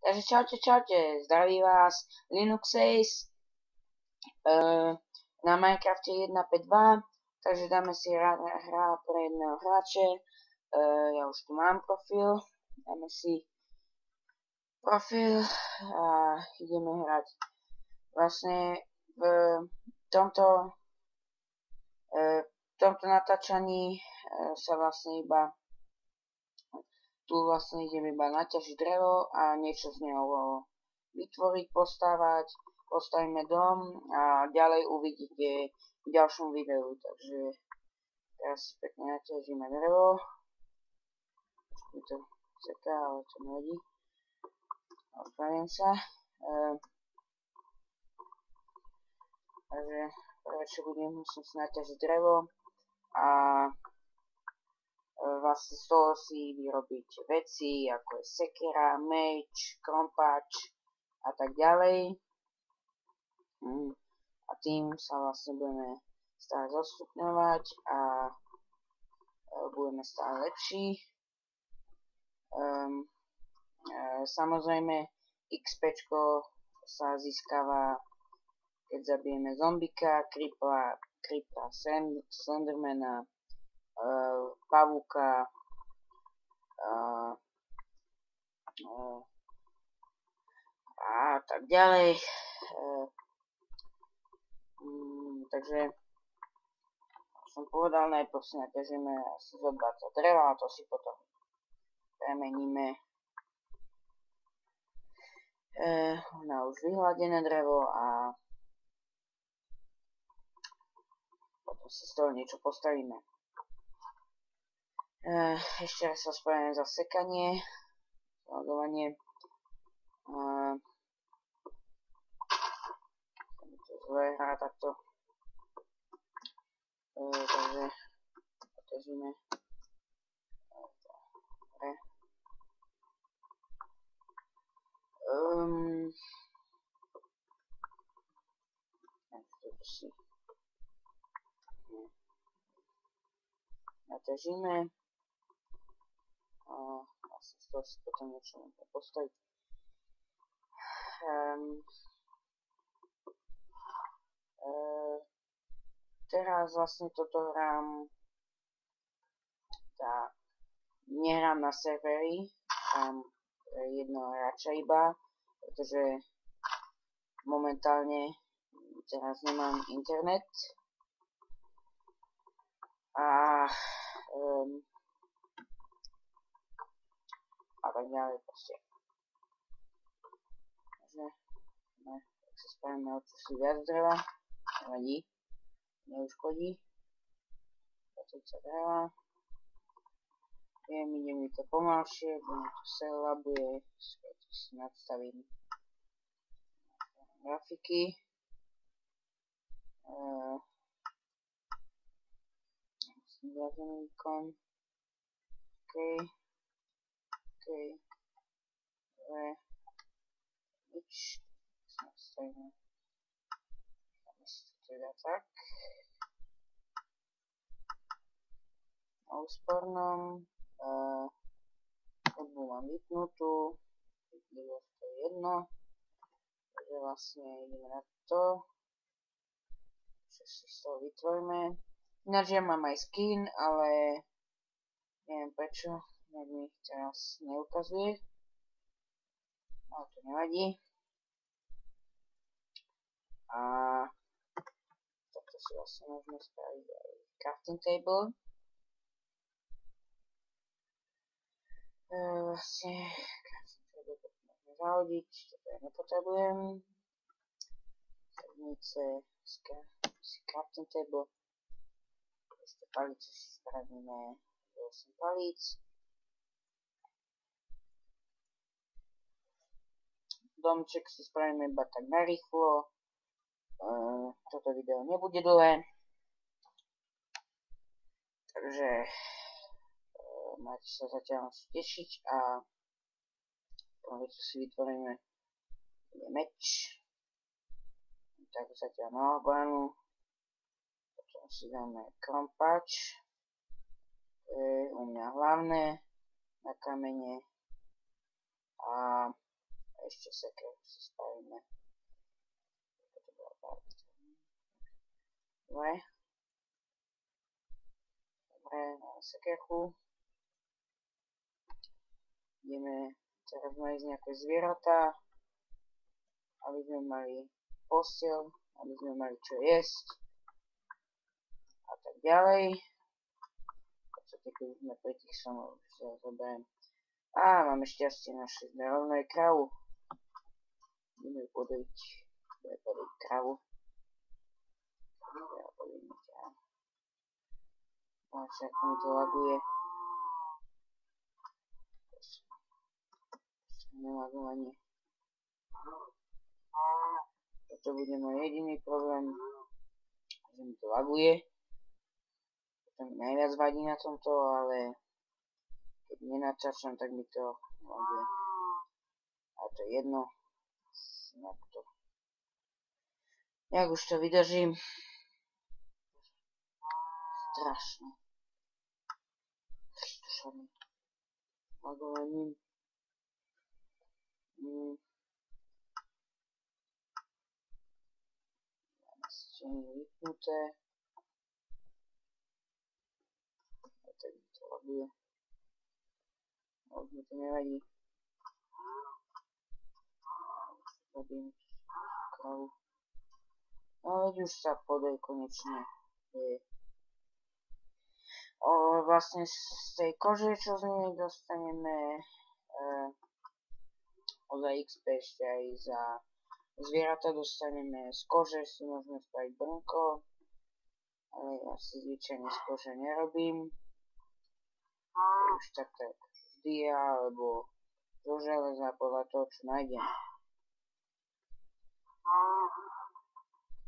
Takže čaute, zdraví vás Linux Ace na Minecrafte 1.5.2, takže dáme si hra pre jedného hráče. Ja už tu mám profil, dáme si profil a ideme hrať. Vlastne v tomto natáčaní sa vlastne iba tu vlastne idem iba naťažiť drevo a niečo z neho vytvoriť, postavíme dom a ďalej uvidíte v ďalšom videu. Takže teraz pekne naťažíme drevo. Mi to seká, ale to nevadí. Odpravím sa. Takže prvé čo musím si naťažiť drevo a vlastne z toho si vyrobiť veci, ako je sekera, meč, krompáč a tak ďalej. A tým sa vlastne budeme stále zostupňovať a budeme stále lepší. Samozrejme, XPčko sa získava, keď zabijeme zombika, creepera, slendermana, pavúka a tak ďalej. Takže som povedal, najprv si naťažíme asi zo 20 dreva a to si potom premeníme na už vyhladené drevo a potom si z toho niečo postavíme. Ešte raz sa spravíme za sekanie, sladovanie. To zle hrá takto. Takže otežíme. Dobre. Si naťažíme. Asi z toho si potom niečo môžeme postaviť. Teraz vlastne toto hrám, nehrám na serveri, hrám jedného hráča iba, pretože momentálne teraz nemám internet a tak ďalej proste. Takže tak sa spravíme o čosi viac dreva, nevadí, neuškodí. 20 dreva. Ide mi to pomalšie, mi to selabuje, si nadstavím grafiky. Zlazený ikon. OK. Dobre. Nič. Nastavíme. Dáme si to teda tak. Na úspornom. Hudbu mám vypnutú. Vidlivosť to je jedno. Takže vlastne ideme na to. Čo si z toho vytvoríme. Ináč ja mám aj skin, ale neviem prečo. Nejak mi ich teraz neukazuje. Ale to nevadí. A takto si vlastne môžeme spraviť aj crafting table. Vlastne crafting table môžeme zahodiť, toto ja nepotrebujem. Sednice, si crafting table. Ešte palice si spravíme 8 palíc. Domček si spravíme iba tak narýchlo. Toto video nebude dlhé. Takže máte sa zatiaľ tešiť a prvé čo si vytvoríme je meč. Tak zatiaľ na obranu. Potom si dáme krompáč. To je u mňa hlavné na kamene. A ešte sekeru si spravíme. Dobre. Dobre, máme sekerku. Ideme teraz nájsť nejaké zvieratá, aby sme mali posteľ, aby sme mali čo jesť a tak ďalej. V podstate, keď sme pri tých somoch, už sa zoberiem. Á, máme šťastie, našli sme rovno aj kravu. Ideme podriť kravu. Ja podriť ťa. Však mi to laguje. Nelagovanie. Toto bude môj jediný problém, že mi to laguje. To mi najviac vadí na tomto, ale keď nenačačam, tak mi to laguje. Ale to je jedno. Jak už to vydržím. Strašne. Strašne. Lagovaním. Máme vypnuté. A tak to laguje. Ale mi to nevadí. Robím kravu. No veď už sa podaj konečne. Vlastne z tej kože, čo z nej dostaneme za XP ešte aj za zvieratá dostaneme z kože, si môžeme spraviť brnko, ale ja si zvyčajne z kože nerobím. Už tak vždy alebo zo železa podľa toho, čo nájdem.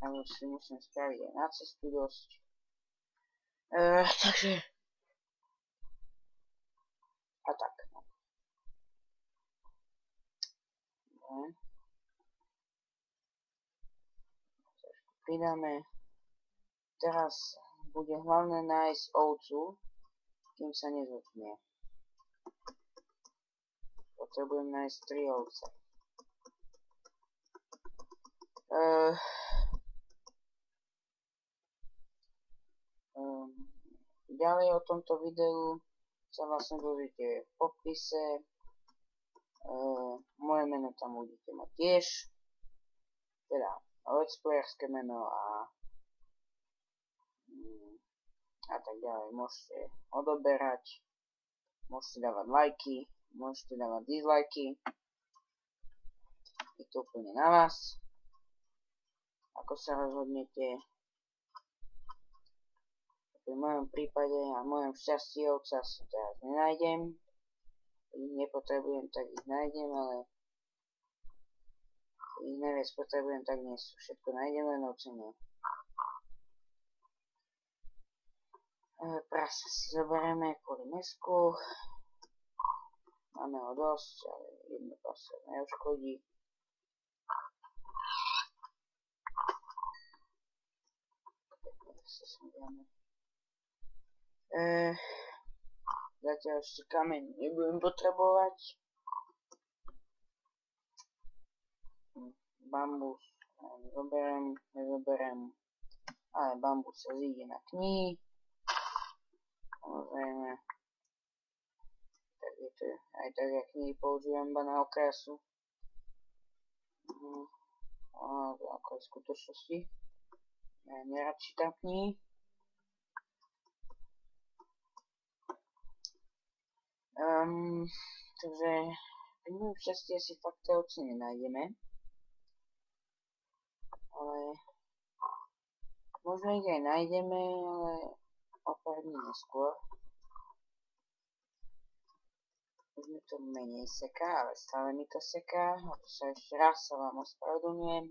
Ale si musím spraviť aj na cestu dosť. Takže a tak. Trošku pridáme. Teraz bude hlavné nájsť ovcu, kým sa nezotmie. Potrebujem nájsť 3 ovce. Ďalej o tomto videu sa vlastne dozviete v popise. Moje meno tam budete mať tiež. Teda let's playerské meno a tak ďalej. Môžete odoberať, môžete dávať lajky, môžete dávať dislajky. Je to úplne na vás. Ako sa rozhodnete. V mojom prípade a v mojom šťastí ovca si teraz nenájdem. Keď ich nepotrebujem, tak ich nájdem, ale keď ich najviac potrebujem, tak nie sú. Všetko nájdem, len ovce nie. Prasa si zoberieme kvôli mäsku. Máme ho dosť, ale jedno prasa neuškodí. Zatiaľ ešte kameň nebudem potrebovať. Bambus nezoberiem, ale bambus sa zíde na knihy. Samozrejme, tak je to aj tak, ja knihy používam iba na okrasu. Ako aj v skutočnosti. Ja nerad čítam knihy. Takže pri mojom šťastí asi fakt tie ovce nenájdeme. Ale možno ich aj nájdeme, ale o pár dní neskôr. Už mi to menej seká, ale stále mi to seká. A to sa ešte raz sa vám ospravedlňujem.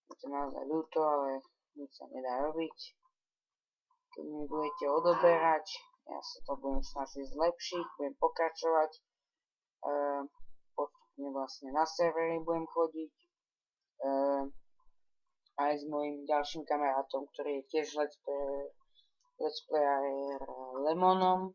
Je to naozaj ľúto, ale nič sa nedá robiť. Keď mi budete odoberať, ja sa to budem snažiť zlepšiť, budem pokračovať. Postupne vlastne na servery budem chodiť. Aj s mojím ďalším kamarátom, ktorý je tiež let's player Lemonom.